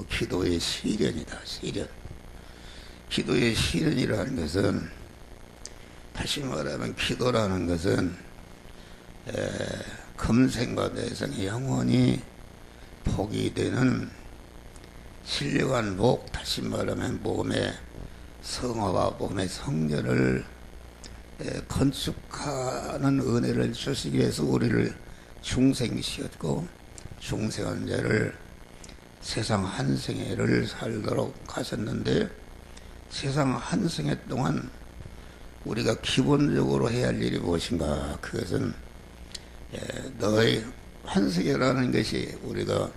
기도의 실현이다. 실현. 기도의 실현이라는 것은, 다시 말하면 기도라는 것은 금생과 내생의 영원히 복이 되는 신령한 복, 다시 말하면 몸의 성화와 몸의 성전을 건축하는 은혜를 주시기 위해서 우리를 중생시켰고, 중생한 자를 세상 한 생애를 살도록 하셨는데, 세상 한 생애 동안 우리가 기본적으로 해야 할 일이 무엇인가? 그것은 너의 한 생애라는 것이, 우리가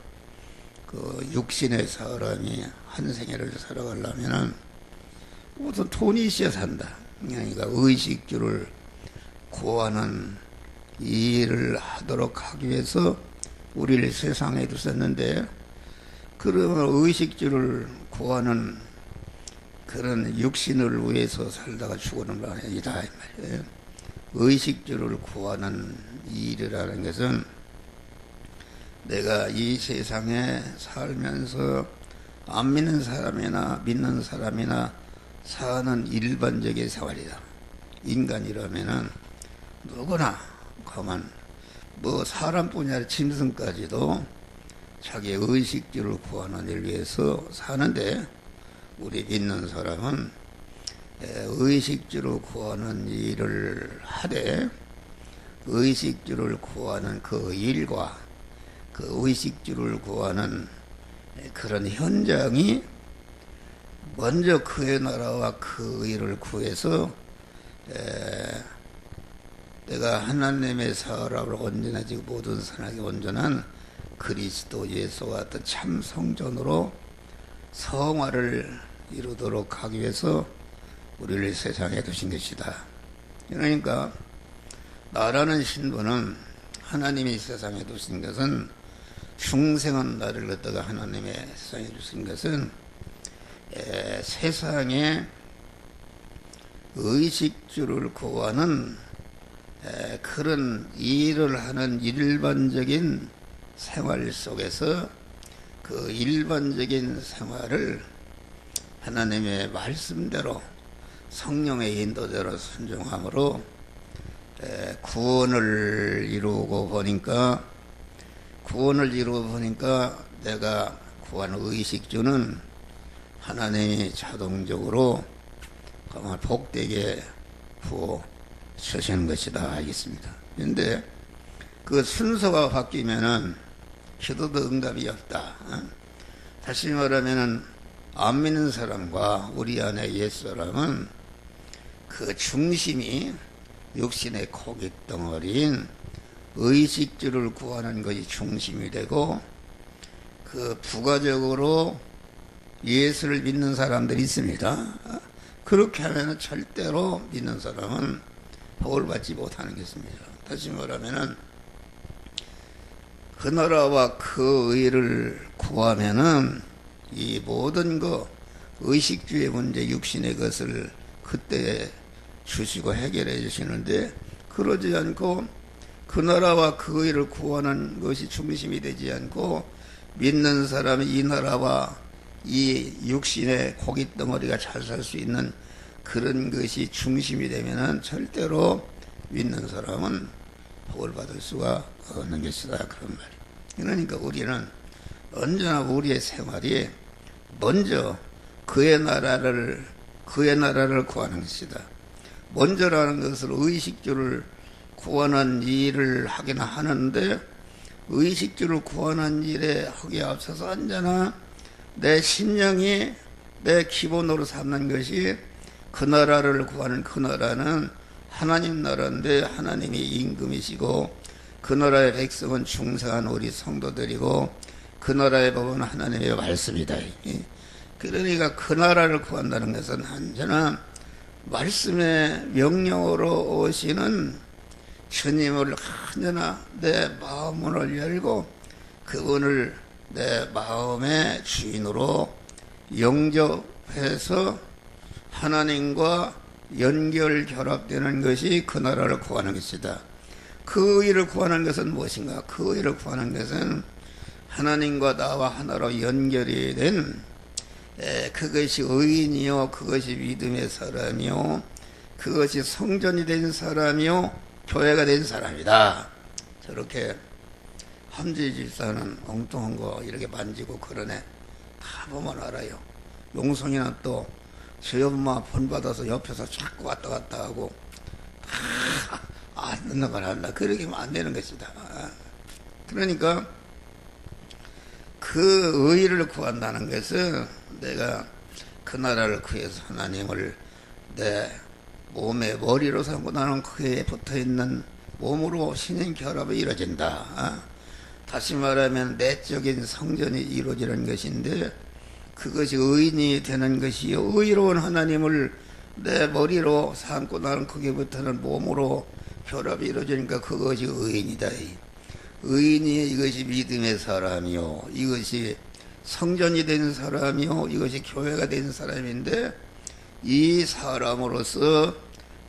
그 육신의 사람이 한 생애를 살아가려면은 우선 돈이 있어야 산다. 그러니까 의식주를 구하는 일을 하도록 하기 위해서 우리를 세상에 두셨는데, 그러면 의식주를 구하는 그런 육신을 위해서 살다가 죽어는 건 아니다, 이 말이에요. 의식주를 구하는 일이라는 것은, 내가 이 세상에 살면서 안 믿는 사람이나 믿는 사람이나 사는 일반적인 생활이다. 인간이라면은 누구나 가만 뭐 사람뿐이 아니라 짐승까지도 자기의 의식주를 구하는 일을 위해서 사는데, 우리 믿는 사람은 의식주를 구하는 일을 하되, 의식주를 구하는 그 일과 그 의식주를 구하는 그런 현장이 먼저 그의 나라와 그 일을 구해서 내가 하나님의 사람을 온전해지고 모든 선하게 온전한 그리스도 예수와 같은 참 성전으로 성화를 이루도록 하기 위해서 우리를 세상에 두신 것이다. 그러니까 나라는 신분은, 하나님이 세상에 두신 것은, 중생한 나를 갖다가 하나님의 세상에 두신 것은 세상에 의식주를 구하는 그런 일을 하는 일반적인 생활 속에서 그 일반적인 생활을 하나님의 말씀대로 성령의 인도대로 순종함으로 구원을 이루고 보니까, 내가 구하는 의식주는 하나님이 자동적으로 정말 복되게 부어 주시는 것이다 하겠습니다. 그런데 그 순서가 바뀌면은 기도도 응답이 없다. 다시 말하면은 안 믿는 사람과 우리 안에 옛사람은 그 중심이 육신의 고깃덩어리인 의식주를 구하는 것이 중심이 되고, 그 부가적으로 예수를 믿는 사람들이 있습니다. 그렇게 하면 절대로 믿는 사람은 복을 받지 못하는 것입니다. 다시 말하면은 그 나라와 그 의를 구하면은 이 모든 의식주의 문제, 육신의 것을 그때 주시고 해결해 주시는데, 그러지 않고 그 나라와 그 의를 구하는 것이 중심이 되지 않고, 믿는 사람이 이 나라와 이 육신의 고깃덩어리가 잘 살 수 있는 그런 것이 중심이 되면은 절대로 믿는 사람은 복을 받을 수가 없는 것이다, 그런 말이에요. 그러니까 우리는 언제나 우리의 생활이 먼저 그의 나라를 구하는 것이다. 먼저라는 것은 의식주를 구하는 일을 하긴 하는데, 의식주를 구하는 일에 하기에 앞서서 언제나 내 심령이 내 기본으로 삼는 것이, 그 나라를 구하는 그 나라는 하나님 나라인데 하나님이 임금이시고, 그 나라의 백성은 중생한 우리 성도들이고, 그 나라의 법은 하나님의 말씀이다. 그러니까 그 나라를 구한다는 것은 언제나 말씀의 명령으로 오시는 주님을 언제나 내 마음문을 열고 그분을 내 마음의 주인으로 영접해서 하나님과 연결 결합되는 것이 그 나라를 구하는 것이다. 그 의를 구하는 것은 무엇인가? 그 의를 구하는 것은 하나님과 나와 하나로 연결이 된 그것이 의인이요 그것이 믿음의 사람이요 그것이 성전이 된 사람이요 교회가 된 사람이다. 저렇게 함재 집사는 엉뚱한 거 이렇게 만지고 그러네. 다 보면 알아요. 용성이나 또 저희 엄마 본받아서 옆에서 자꾸 왔다 갔다 하고 다 안 듣는 걸 한다. 그렇게 하면 안 되는 것이다. 그러니까 그 의를 구한다는 것은 내가 그 나라를 구해서 하나님을 내 몸의 머리로 삼고 나는 그에 붙어있는 몸으로 신인 결합이 이루어진다. 다시 말하면 내적인 성전이 이루어지는 것인데 그것이 의인이 되는 것이요 의로운 하나님을 내 머리로 삼고 나는 거기에 붙어있는 몸으로 결합이 이루어지니까 그것이 의인이다. 의인이 이것이 믿음의 사람이요 이것이 성전이 된 사람이요 이것이 교회가 된 사람인데 이 사람으로서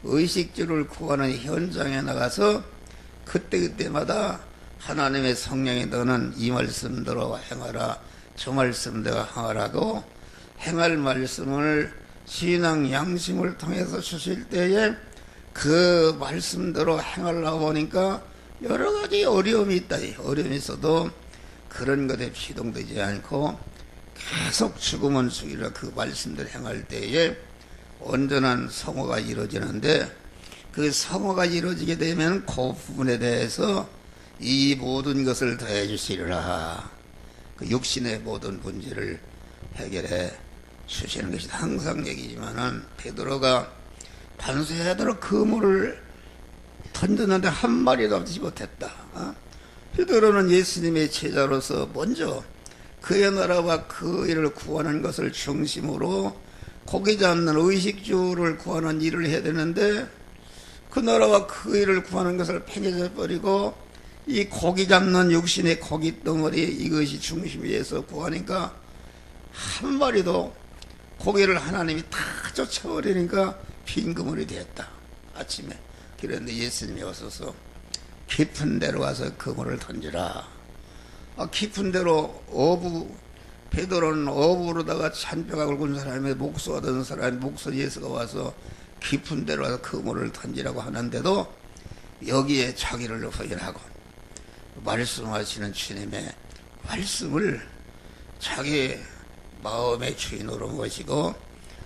의식주를 구하는 현장에 나가서 그때그때마다 하나님의 성령이 너는 이 말씀대로 행하라 저 말씀대로 행하라고 행할 말씀을 신앙 양심을 통해서 주실 때에 그 말씀대로 행하려고 보니까 여러 가지 어려움이 있다. 어려움이 있어도 그런 것에 피동되지 않고 계속 죽으면 죽이라 그 말씀대로 행할 때에 온전한 성화가 이루어지는데 그 성화가 이루어지게 되면 그 부분에 대해서 이 모든 것을 더해 주시리라. 그 육신의 모든 문제를 해결해 주시는 것이 항상 얘기지만은 베드로가 밤새도록 그물을 던졌는데 한 마리도 없지 못했다. 베드로는 예수님의 제자로서 먼저 그의 나라와 그 일을 구하는 것을 중심으로 고기 잡는 의식주를 구하는 일을 해야 되는데 그 나라와 그 일을 구하는 것을 팽개져 버리고 이 고기 잡는 육신의 고기 덩어리 이것이 중심에서 구하니까 한 마리도 고기를 하나님이 다 쫓아버리니까 빈 그물이 되었다. 아침에 그런데 예수님이 오셔서 깊은 데로 가서 그물을 던지라. 깊은 데로 베드로는 어부로다가 잔뼈가 굵은 사람의 목수 하던 사람의 목수 예수가 와서 깊은 데로 가서 그물을 던지라고 하는데도 여기에 자기를 허연하고 말씀하시는 주님의 말씀을 자기 마음의 주인으로 모시고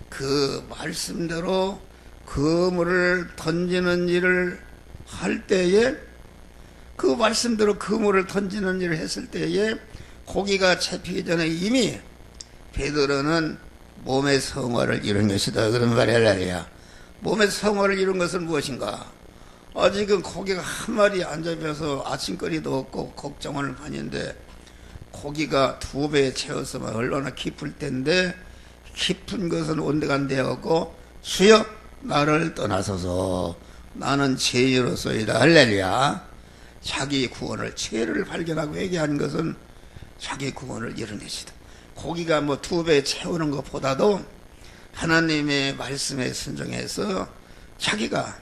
그 말씀대로 그물을 던지는 일을 할 때에 그 말씀대로 그물을 던지는 일을 했을 때에 고기가 잡히기 전에 이미 베드로는 몸의 성화를 이룬 것이다. 그런 말이야. 몸의 성화를 이룬 것은 무엇인가? 아직은 고기가 한 마리 안 잡혀서 아침거리도 없고 걱정을 하는데 고기가 2배 채웠으면 얼마나 깊을 텐데 깊은 것은 온데간데 없고 주여 나를 떠나소서 나는 죄인으로서이다. 할렐루야. 자기 구원을 죄를 발견하고 회개하는 것은 자기 구원을 이룬 것이다. 고기가 2배 채우는 것보다도 하나님의 말씀에 순종해서 자기가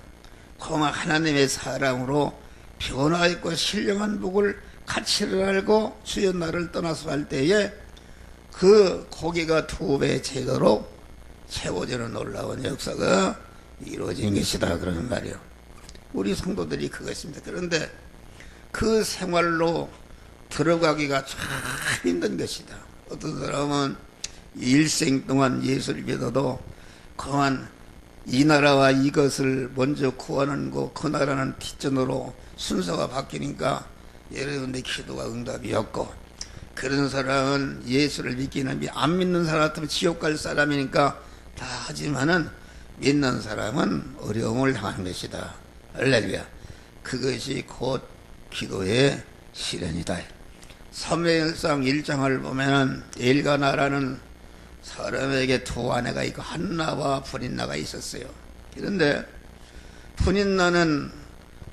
공학 하나님의 사랑으로 변화있고 신령한 복을 가치를 알고 주여 나를 떠나서 할 때에 그 고기가 2배 채도록 채워지는 놀라운 역사가 이루어진 것이다. 그러는 말이요. 우리 성도들이 그것입니다. 그런데 그 생활로 들어가기가 참 힘든 것이다. 어떤 사람은 일생 동안 예수를 믿어도 그만 이 나라와 이것을 먼저 구하는 거 그 나라는 뒷전으로 순서가 바뀌니까 여러분들 기도가 응답이 없고 그런 사람은 예수를 믿기는 안 믿는 사람 같으면 지옥 갈 사람이니까 다 하지만은 믿는 사람은 어려움을 당하는 것이다. 할렐루야. 그것이 곧 기도의 실현이다. 사무엘상 1장을 보면은 엘가나라는 사람에게 2 아내가 있고 한나와 브린나가 있었어요. 그런데 브린나는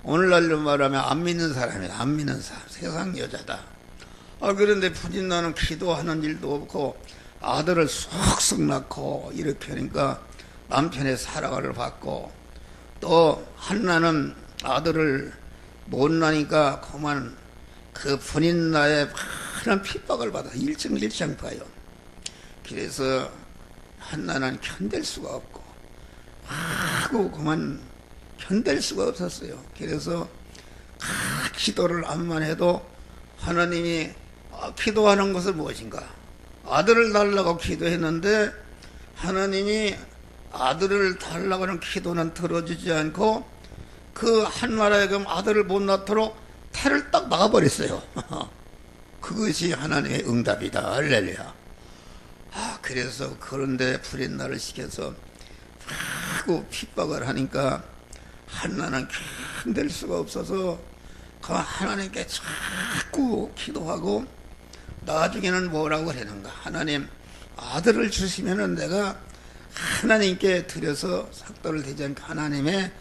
오늘날로 말하면 안 믿는 사람이다. 안 믿는 사람. 세상 여자다. 그런데 브린나는 기도하는 일도 없고 아들을 쏙쏙 낳고 이렇게 하니까 남편의 사랑을 받고 또 한나는 아들을 못 낳으니까 그만 그 브린나의 많은 핍박을 받아 일청일청파요. 그래서 한나는 견딜 수가 없고 하고 그만 견딜 수가 없었어요. 그래서 기도를 암만 해도 하나님이 기도하는 것은 무엇인가? 아들을 달라고 기도했는데 하나님이 아들을 달라고 하는 기도는 들어주지 않고 그 한나라에금 아들을 못 낳도록 태를 딱 막아버렸어요. 그것이 하나님의 응답이다. 할렐루야. 그래서 그런데 불인나를 시켜서 하고 핍박을 하니까 한나는 견딜 수가 없어서 그 하나님께 자꾸 기도하고 나중에는 뭐라고 하는가? 하나님 아들을 주시면은 내가 하나님께 드려서 삭도를 대지 않고 하나님의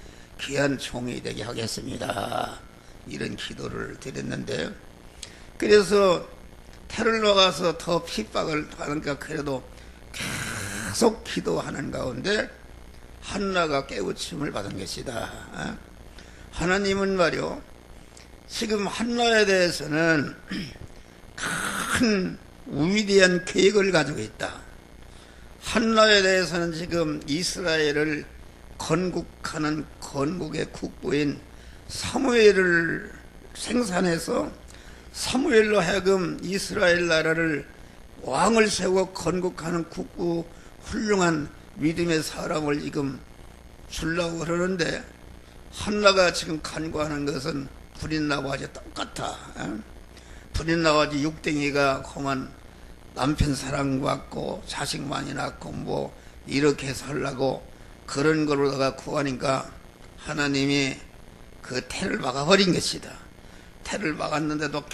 귀한 종이 되게 하겠습니다. 이런 기도를 드렸는데 그래서 태를 나가서 더 핍박을 하니까 그래도 계속 기도하는 가운데 한나가 깨우침을 받은 것이다. 하나님은 말이요 지금 한나에 대해서는 큰 위대한 계획을 가지고 있다. 한나에 대해서는 지금 이스라엘을 건국하는 건국의 국부인 사무엘을 생산해서 사무엘로 하여금 이스라엘 나라를 왕을 세우고 건국하는 국부 훌륭한 믿음의 사람을 지금 주려고 그러는데 한나가 지금 간구하는 것은 불인나와 아주 똑같아. 불인나와 아주 육댕이가 그만 남편 사랑받고 자식 많이 낳고 뭐 이렇게 살라고 그런 거로다가 구하니까 하나님이 그 태를 막아버린 것이다. 태를 막았는데도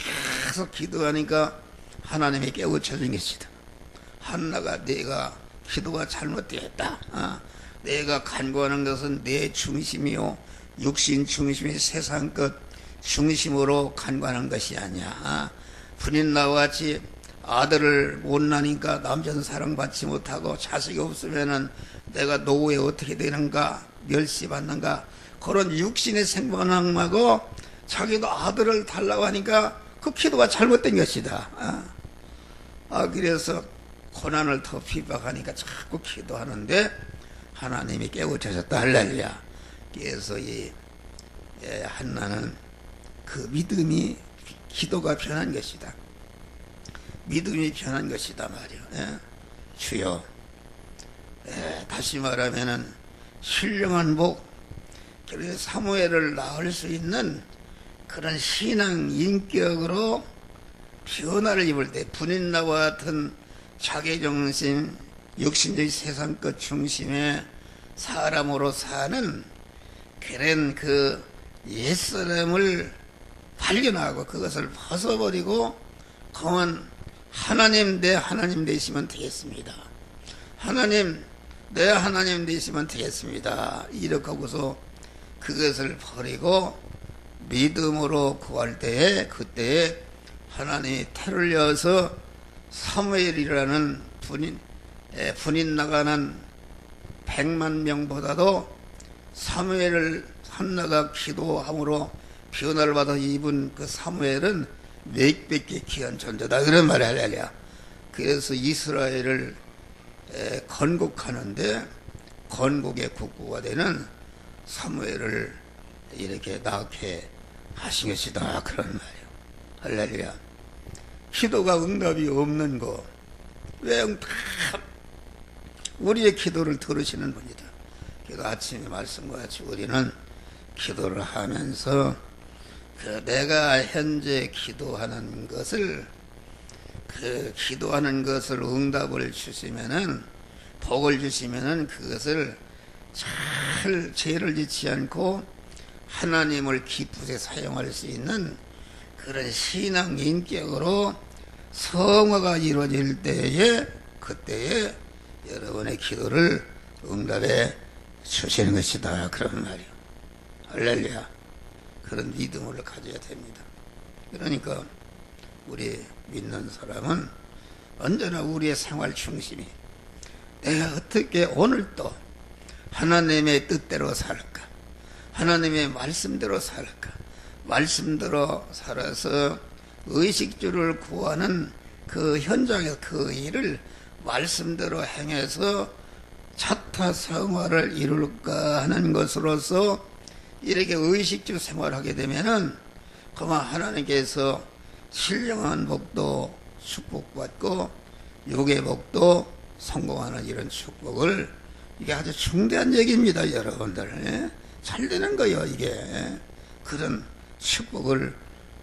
계속 기도하니까 하나님이 깨우쳐준 것이다. 한나가 내가 기도가 잘못되었다. 내가 간구하는 것은 내 중심이요 육신 중심이 세상 것 중심으로 간구하는 것이 아니야. 불인나와 같이 아들을 못 낳으니까 남편 사랑받지 못하고 자식이 없으면은 내가 노후에 어떻게 되는가 멸시받는가 그런 육신의 생각하고 자기도 아들을 달라고 하니까 그 기도가 잘못된 것이다. 그래서 고난을 더 핍박하니까 자꾸 기도하는데 하나님이 깨우쳐졌다. 할렐루야. 그래서 이 한나는 그 믿음이 기도가 변한 것이다. 믿음이 변한 것이다 말이요. 주여. 다시 말하면은 신령한 복, 그래서 사무엘을 낳을 수 있는 그런 신앙 인격으로 변화를 입을 때 분인나와 같은 자기중심, 육신적인 세상 것 중심의 사람으로 사는 그런 그 옛사람을 발견하고 그것을 벗어버리고 그만 하나님 내 하나님 되시면 되겠습니다. 하나님 내 하나님 되시면 되겠습니다. 이렇게 하고서 그것을 버리고 믿음으로 구할 때에 그때에 하나님이 태를 여서 사무엘이라는 분인 나가는 100만 명보다도 사무엘을 한나가 기도함으로 변화를 받아 입은 그 사무엘은 몇백 개 귀한 존재다. 그런 말이 할렐루야. 그래서 이스라엘을 건국하는데 건국의 국부가 되는 사무엘을 이렇게 낳게 하신 것이다. 그런 말이에요. 할렐루야. 기도가 응답이 없는 거, 왜 응답? 우리의 기도를 들으시는 분이다. 그래서 아침에 말씀과 같이 우리는 기도를 하면서 그 내가 현재 기도하는 것을 그 기도하는 것을 응답을 주시면은 복을 주시면은 그것을 잘 죄를 짓지 않고 하나님을 기쁘게 사용할 수 있는 그런 신앙 인격으로 성화가 이루어질 때에 그때에 여러분의 기도를 응답해 주시는 것이다. 그런 말이요. 할렐루야. 그런 믿음을 가져야 됩니다. 그러니까 우리 믿는 사람은 언제나 우리의 생활 중심이 내가 어떻게 오늘도 하나님의 뜻대로 살까? 하나님의 말씀대로 살까? 말씀대로 살아서 의식주를 구하는 그 현장에서 그 일을 말씀대로 행해서 자타성화를 이룰까 하는 것으로서 이렇게 의식주 생활하게 되면은 그만 하나님께서 신령한 복도 축복받고 육의 복도 성공하는 이런 축복을, 이게 아주 중대한 얘기입니다, 여러분들. 예? 잘 되는 거요, 이게. 그런 축복을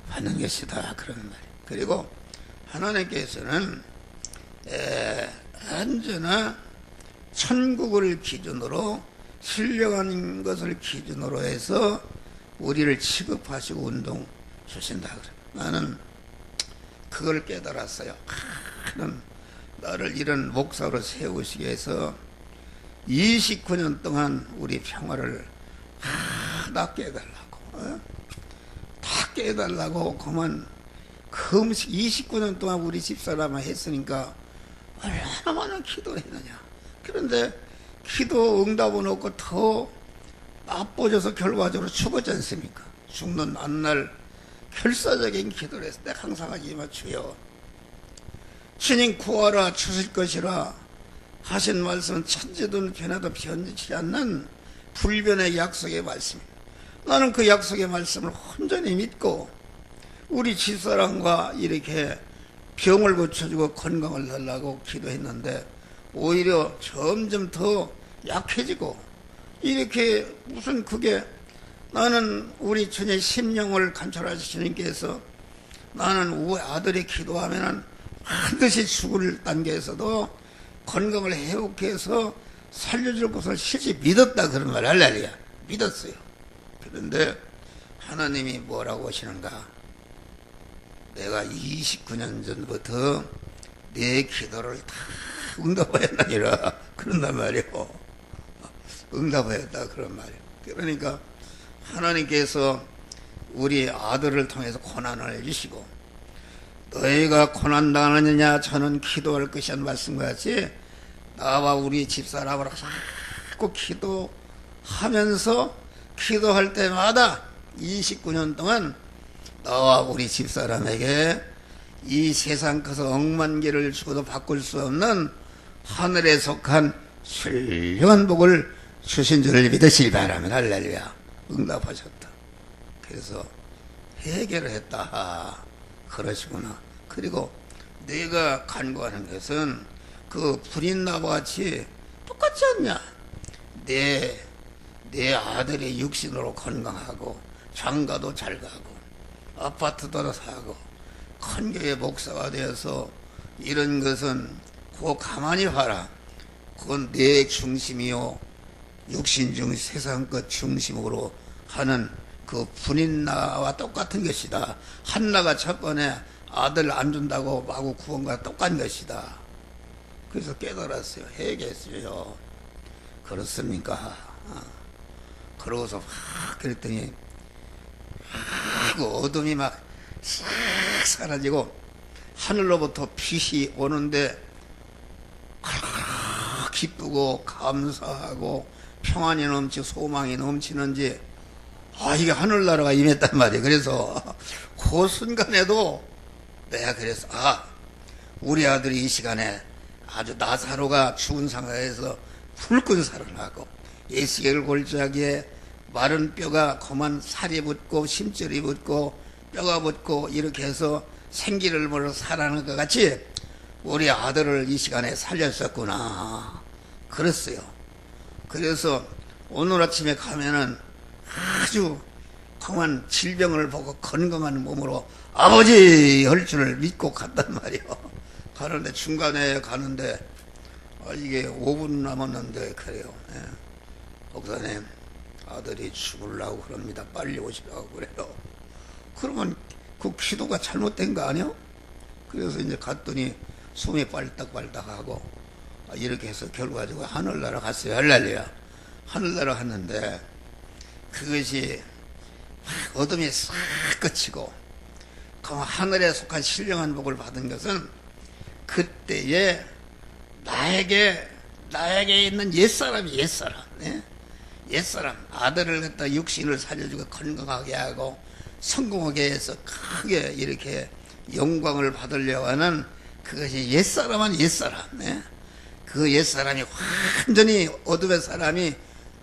받는 것이다, 그런 말이에요. 그리고 하나님께서는 언제나 천국을 기준으로, 신령한 것을 기준으로 해서 우리를 취급하시고 운동 주신다 그래요. 나는 그걸 깨달았어요. 나를 이런 목사로 세우시기 위해서 29년 동안 우리 평화를 다 깨달라고, 다 깨달라고 그만 그 음식 29년 동안 우리 집사람을 했으니까 얼마나 많은 기도를 했느냐. 그런데 기도 응답은 없고 더 나빠져서 결과적으로 죽었지 않습니까? 죽는 안날 결사적인 기도를 했을 때 항상 하지만 주여 주님 구하라 주실 것이라 하신 말씀은 천지든 변해도 변치 않는 불변의 약속의 말씀입니다. 나는 그 약속의 말씀을 온전히 믿고 우리 집사람과 이렇게 병을 고쳐주고 건강을 달라고 기도했는데 오히려 점점 더 약해지고, 이렇게 무슨 그게, 나는 우리 주님 심령을 감찰하신 주님께서 나는 우리 아들이 기도하면은 반드시 죽을 단계에서도 건강을 회복해 해서 살려줄 것을 실제 믿었다, 그런 말 할렐루야. 믿었어요. 그런데 하나님이 뭐라고 하시는가? 내가 29년 전부터 내 기도를 다 응답하였느니라, 그런단 말이요. 응답하였다, 그런 말이요. 그러니까 하나님께서 우리 아들을 통해서 고난을 주시고, 너희가 고난 당하느냐 저는 기도할 것이 한 말씀과 같이 나와 우리 집사람을 자꾸 기도하면서 기도할 때마다 29년 동안 나와 우리 집사람에게 이 세상 커서 억만 개를 주고도 바꿀 수 없는 하늘에 속한 신령한 복을 주신 줄을 믿으시기 바랍니다. 할렐루야. 응답하셨다. 그래서 해결을 했다. 그러시구나. 그리고 내가 간구하는 것은 그 불인나와 같이 똑같지 않냐? 내 아들이 육신으로 건강하고 장가도 잘 가고 아파트도 사고 큰 교회 목사가 되어서 이런 것은 그거 가만히 봐라. 그건 내 중심이요 육신 중 세상 것 중심으로 하는 그 분인나와 똑같은 것이다. 한나가 첫 번에 아들 안 준다고 마구 구원과 똑같은 것이다. 그래서 깨달았어요. 회개했어요. 그렇습니까? 그러고서 확 그랬더니 그 어둠이 막 싹 사라지고 하늘로부터 빛이 오는데 기쁘고 감사하고 평안이 넘치고 소망이 넘치는지 이게 하늘나라가 임했단 말이에요. 그래서 그 순간에도 내가 그래서 우리 아들이 이 시간에 아주 나사로가 죽은 상황에서 붉은 살을 하고 예수계를 골짜기에 마른 뼈가 그만 살이 붙고 심줄이 붙고 뼈가 붙고 이렇게 해서 생기를 몰아 살아나는 것 같이 우리 아들을 이 시간에 살렸었구나. 그랬어요. 그래서 오늘 아침에 가면은 아주 그만 질병을 보고 건강한 몸으로 아버지 할 줄을 믿고 갔단 말이에요. 가는데 중간에 가는데 이게 5분 남았는데 그래요. 목사님 아들이 죽으려고 그럽니다. 빨리 오시라고 그래요. 그러면 그 기도가 잘못된 거 아니요? 그래서 이제 갔더니 숨이 빨딱빨딱하고 이렇게 해서 결과적으로 하늘나라 갔어요. 할렐루야. 하늘나라 갔는데 그것이 어둠이 싹 그치고 그 하늘에 속한 신령한 복을 받은 것은 그때에 나에게 있는 옛사람이 옛사람 아들을 갖다 육신을 살려주고 건강하게 하고 성공하게 해서 크게 이렇게 영광을 받으려고 하는 그것이 옛사람은 옛사람. 네? 그 옛사람이 완전히 어둠의 사람이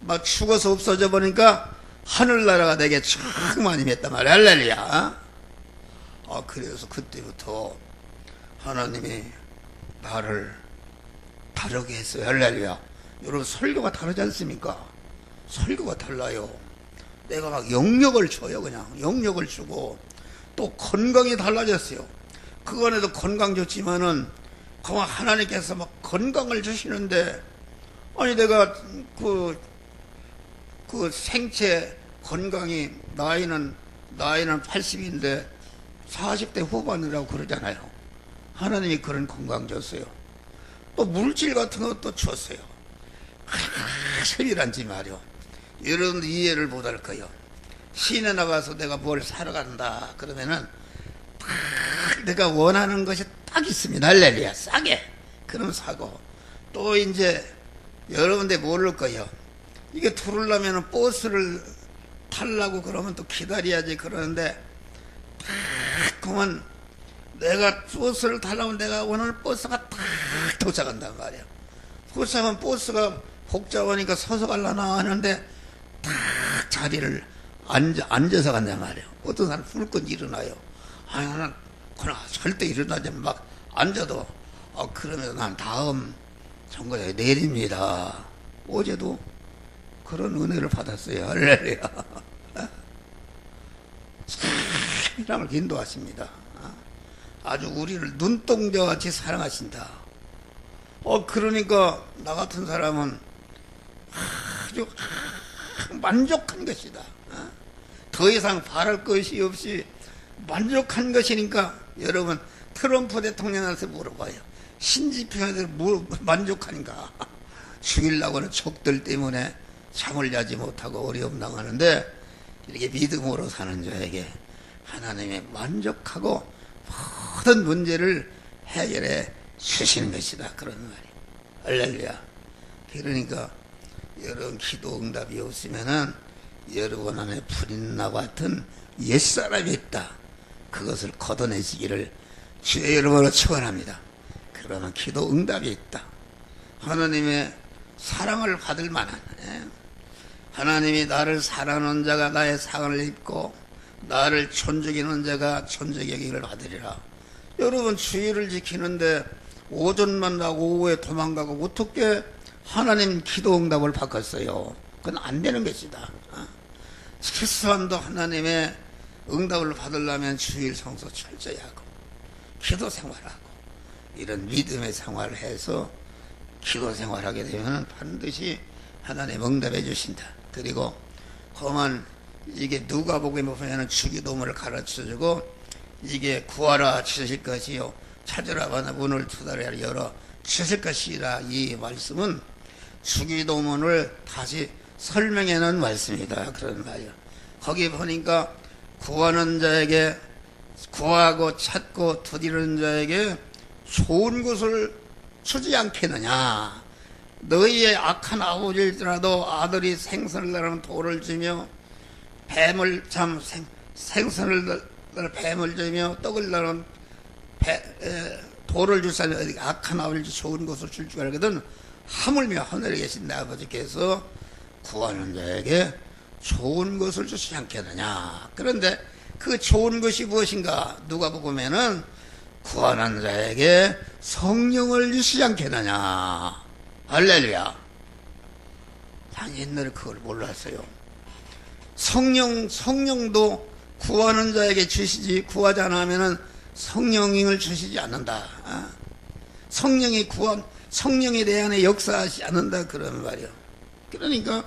막 죽어서 없어져 보니까 하늘나라가 되게 참 많이 맺단 말이야. 할렐루야. 그래서 그때부터 하나님이 나를 다르게 했어요. 할렐루야. 여러분, 설교가 다르지 않습니까? 설교가 달라요. 내가 막 영역을 줘요. 그냥 영역을 주고, 또 건강이 달라졌어요. 그간에도 건강 좋지만은 그만 하나님께서 막 건강을 주시는데, 아니 내가 그 생체 건강이 나이는 80인데 40대 후반이라고 그러잖아요. 하나님이 그런 건강 줬어요. 또 물질 같은 것도 줬어요. 설이란지 말이요. 여러분들 이해를 못할 거예요. 시내 나가서 내가 뭘 사러 간다 그러면은 딱 내가 원하는 것이 딱 있습니다. 할렐루야. 싸게. 그럼 사고, 또 이제 여러분들 모를 거예요. 이게 들으려면 버스를 타려고 그러면 또 기다려야지 그러는데, 그만 내가 버스를 타려면 내가 원하는 버스가 딱 도착한단 말이야. 도착하면 버스가 복잡하니까 서서 갈라나 하는데 딱 자리를 앉아서 간단 말이야. 어떤 사람 불끈 일어나요. 나는 그냥 절대 일어나지 막 앉아도 그러면 난 다음 정거장에 내립니다. 어제도 그런 은혜를 받았어요. 할렐루야. 사람을 인도하십니다. 아주 우리를 눈동자같이 사랑하신다. 그러니까 나 같은 사람은 아주 만족한 것이다. 더 이상 바랄 것이 없이 만족한 것이니까, 여러분 트럼프 대통령한테 물어봐요. 신지평한테 만족하니까. 죽이려고 하는 적들 때문에 잠을 자지 못하고 어려움 당하는데, 이렇게 믿음으로 사는 자에게 하나님이 만족하고 모든 문제를 해결해 주시는 것이다. 그런 말이에요. 할렐루야. 그러니까 여러분 기도 응답이 없으면은 여러분 안에 불인나 같은 옛사람이 있다. 그것을 걷어내시기를 주의 이름으로 축원합니다. 그러면 기도 응답이 있다. 하나님의 사랑을 받을 만한, 하나님이 나를 사랑하는 자가 나의 사랑을 입고 나를 존중하는 자가 존중의 여김을 받으리라. 여러분 주의를 지키는데 오전만 나고 오후에 도망가고 어떻게 하나님 기도 응답을 바꿨어요? 그건 안 되는 것이다. 최소한도 하나님의 응답을 받으려면 주일 성수 철저히 하고 기도 생활하고 이런 믿음의 생활을 해서 기도 생활하게 되면 반드시 하나님 응답해 주신다. 그리고 그만 이게 누가복음에 보면 주기도문을 가르쳐주고, 이게 구하라 주실 것이요 찾으라 받아 문을 두드리라 열어 주실 것이라, 이 말씀은 주기도문을 다시 설명해 놓은 말씀이다. 그런 말이요. 거기 보니까 구하는 자에게, 구하고 찾고 두드리는 자에게 좋은 것을 주지 않겠느냐. 너희의 악한 아버지일지라도 아들이 생선을 나르면 돌을 주며 뱀을 생선을 뱀을 주며 떡을 나르면 돌을 줄사니 악한 아버지 좋은 것을 줄 줄 알거든. 하물며 하늘에 계신 내 아버지께서 구하는 자에게 좋은 것을 주시지 않겠느냐. 그런데 그 좋은 것이 무엇인가? 누가복음에는 구하는 자에게 성령을 주시지 않겠느냐. 할렐루야. 난 옛날에 그걸 몰랐어요. 성령도 구하는 자에게 주시지, 구하지 않으면은 성령을 주시지 않는다. 성령이 내 안에 역사하지 않는다. 그런 말이요. 그러니까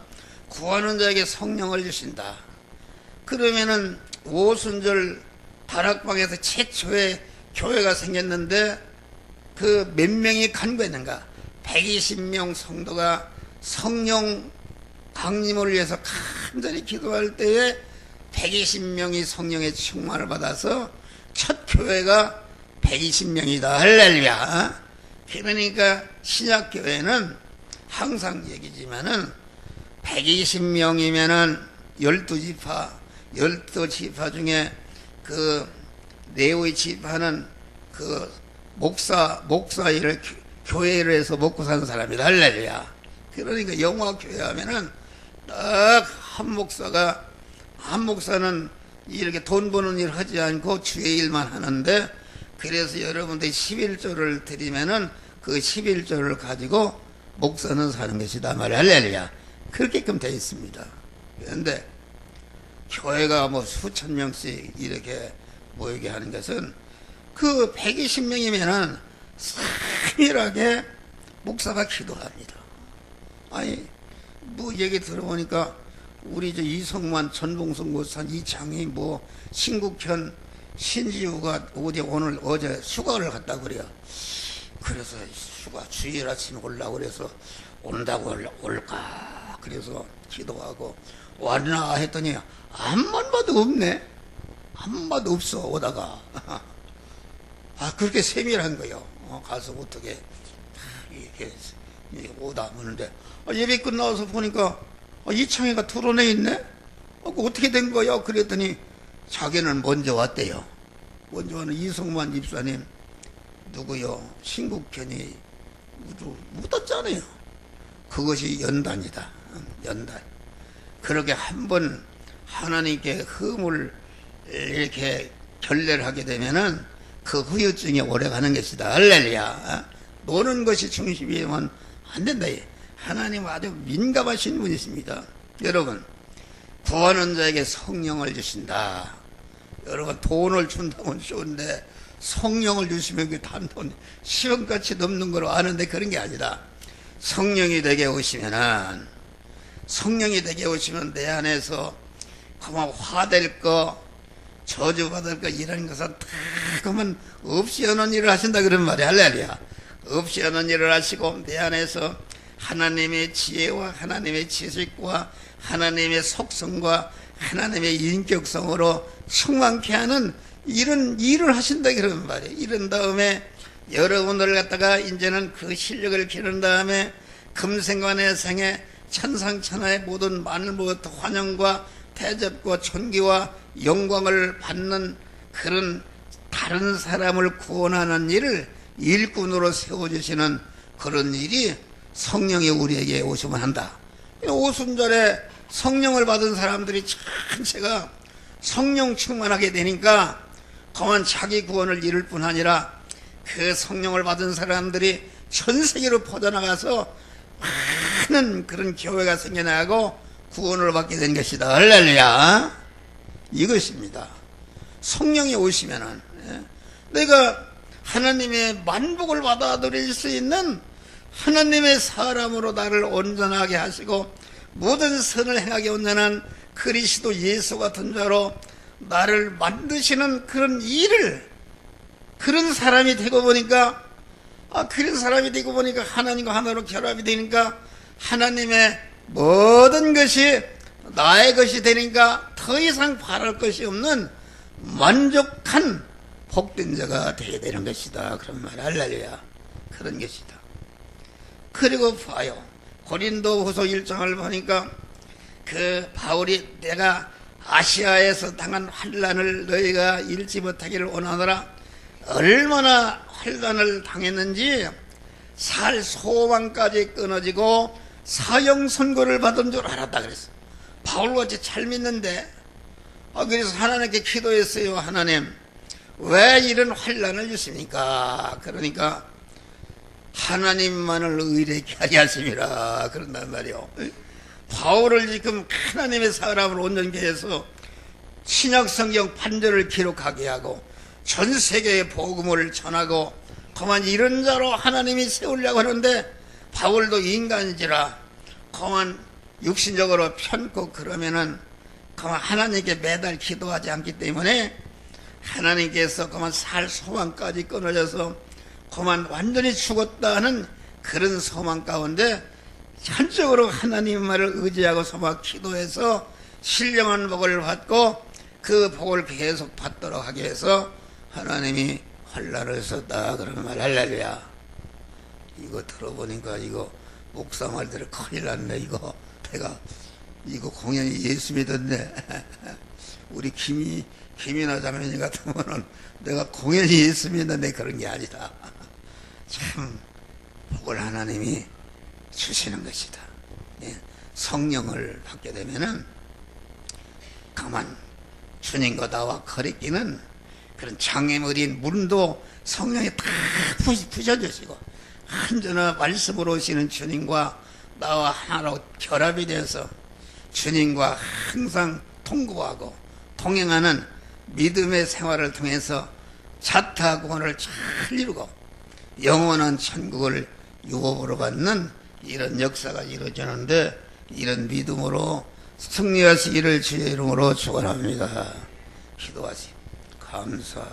구하는 자에게 성령을 주신다. 그러면은 오순절 다락방에서 최초의 교회가 생겼는데 그 몇 명이 간구했는가? 120명 성도가 성령 강림을 위해서 간절히 기도할 때에 120명이 성령의 충만을 받아서 첫 교회가 120명이다. 할렐루야. 그러니까 신약교회는 항상 얘기지만은 120명이면은 12지파 중에 그 내의 집안은 그 목사 일을 교회를 해서 먹고 사는 사람이다. 할렐루야. 그러니까 영화 교회 하면은 딱 한 목사는 이렇게 돈 버는 일 하지 않고 주의 일만 하는데, 그래서 여러분들이 11조를 드리면은 그 11조를 가지고 목사는 사는 것이다 말이야. 할렐루야. 그렇게끔 되어 있습니다. 그런데 교회가 뭐 수천 명씩 이렇게 모이게 하는 것은 그 120명이면은 세밀하게 목사가 기도합니다. 아니, 뭐 얘기 들어보니까 우리 저 이성만, 전봉선 고산, 이창희, 뭐 신국현, 신지우가 어제 휴가를 갔다 그래요. 그래서 휴가 주일 아침에 올라고 그래서 온다고 올까? 그래서 기도하고 왔나 했더니 아무 말도 없네. 아무 말도 없어 오다가. 아, 그렇게 세밀한 거요. 가서 어떻게 이렇게 오다 하는데 예배 끝나서 보니까 이창희가 토론에 있네. 그 어떻게 된 거야? 그랬더니 자기는 먼저 왔대요. 먼저 와는 이성만 집사님 누구요? 신국현이 묻었잖아요. 그것이 연단이다. 연단. 그렇게 한번 하나님께 흠을 이렇게 결례를 하게 되면은 그 후유증이 오래 가는 것이다. 할렐루야. 노는 것이 중심이면 안 된다. 하나님 아주 민감하신 분이십니다. 여러분, 구하는 자에게 성령을 주신다. 여러분, 돈을 준다면 좋은데 성령을 주시면 그 단돈 10원같이 넘는 걸로 아는데 그런 게 아니라 성령이 되게 오시면 내 안에서 그만 화될 거, 저주받을 거 이런 것은 다 그만 없이 하는 일을 하신다 그런 말이야. 할렐루야. 없이 하는 일을 하시고 내 안에서 하나님의 지혜와 하나님의 지식과 하나님의 속성과 하나님의 인격성으로 충만케 하는 이런 일을 하신다 그런 말이에요. 이런 다음에 여러분들 갖다가 이제는 그 실력을 기른 다음에 금생과 내생에 천상천하의 모든 만물부터 환영과 대접과 존귀와 영광을 받는 그런 다른 사람을 구원하는 일을 일꾼으로 세워주시는 그런 일이 성령이 우리에게 오시면 한다. 오순절에 성령을 받은 사람들이 전체가 성령 충만하게 되니까 그만 자기 구원을 이룰 뿐 아니라 그 성령을 받은 사람들이 전 세계로 퍼져나가서 많은 그런 교회가 생겨나고 구원을 받게 된 것이다. 할렐루야. 이것입니다. 성령이 오시면은 내가 하나님의 만복을 받아들일 수 있는 하나님의 사람으로 나를 온전하게 하시고 모든 선을 행하게 온전한 그리스도 예수 같은 자로 나를 만드시는 그런 일을, 그런 사람이 되고 보니까 하나님과 하나로 결합이 되니까 하나님의 모든 것이 나의 것이 되니까 더 이상 바랄 것이 없는 만족한 복된 자가 되게 되는 것이다. 그런 말. 할렐루야. 그런 것이다. 그리고 봐요. 고린도후서 1장을 보니까 그 바울이 내가 아시아에서 당한 환난을 너희가 잃지 못하기를 원하노라. 얼마나 환난을 당했는지 살 소망까지 끊어지고 사형 선고를 받은 줄 알았다 그랬어. 바울같이 잘 믿는데 그래서 하나님께 기도했어요. 하나님, 왜 이런 환난을 주십니까? 그러니까 하나님만을 의롭게 하게 하심이라 그런단 말이요. 바울을 지금 하나님의 사람으로 온전케 해서 신약성경 판결을 기록하게 하고 전 세계에 복음을 전하고 그만 이런 자로 하나님이 세우려고 하는데 바울도 인간이지라 그만 육신적으로 편고 그러면은 그만 하나님께 매달 기도하지 않기 때문에 하나님께서 그만 살 소망까지 끊어져서 그만 완전히 죽었다는 그런 소망 가운데 전적으로 하나님 말을 의지하고 소망 기도해서 신령한 복을 받고 그 복을 계속 받도록 하기 위해서 하나님이 환난을 썼다 그런 말. 할렐루야. 이거 들어보니까 이거 목사 말대로 큰일 났네. 이거 내가 이거 공연히 예수 믿었네. 우리 김이나 자매님 같으면은 내가 공연히 예수 믿는데 그런 게 아니다. 참 복을 하나님이 주시는 것이다. 예, 성령을 받게 되면은 가만 주님과 나와 거리끼는 그런 장애물인 물도 성령이 다 부셔주시고 언제나 말씀으로 오시는 주님과 나와 하나로 결합이 되어서 주님과 항상 통구하고 동행하는 믿음의 생활을 통해서 자타구원을 잘 이루고 영원한 천국을 유업으로 받는 이런 역사가 이루어지는데 이런 믿음으로 승리하시기를 주의 이름으로 축원합니다. 기도하시 감사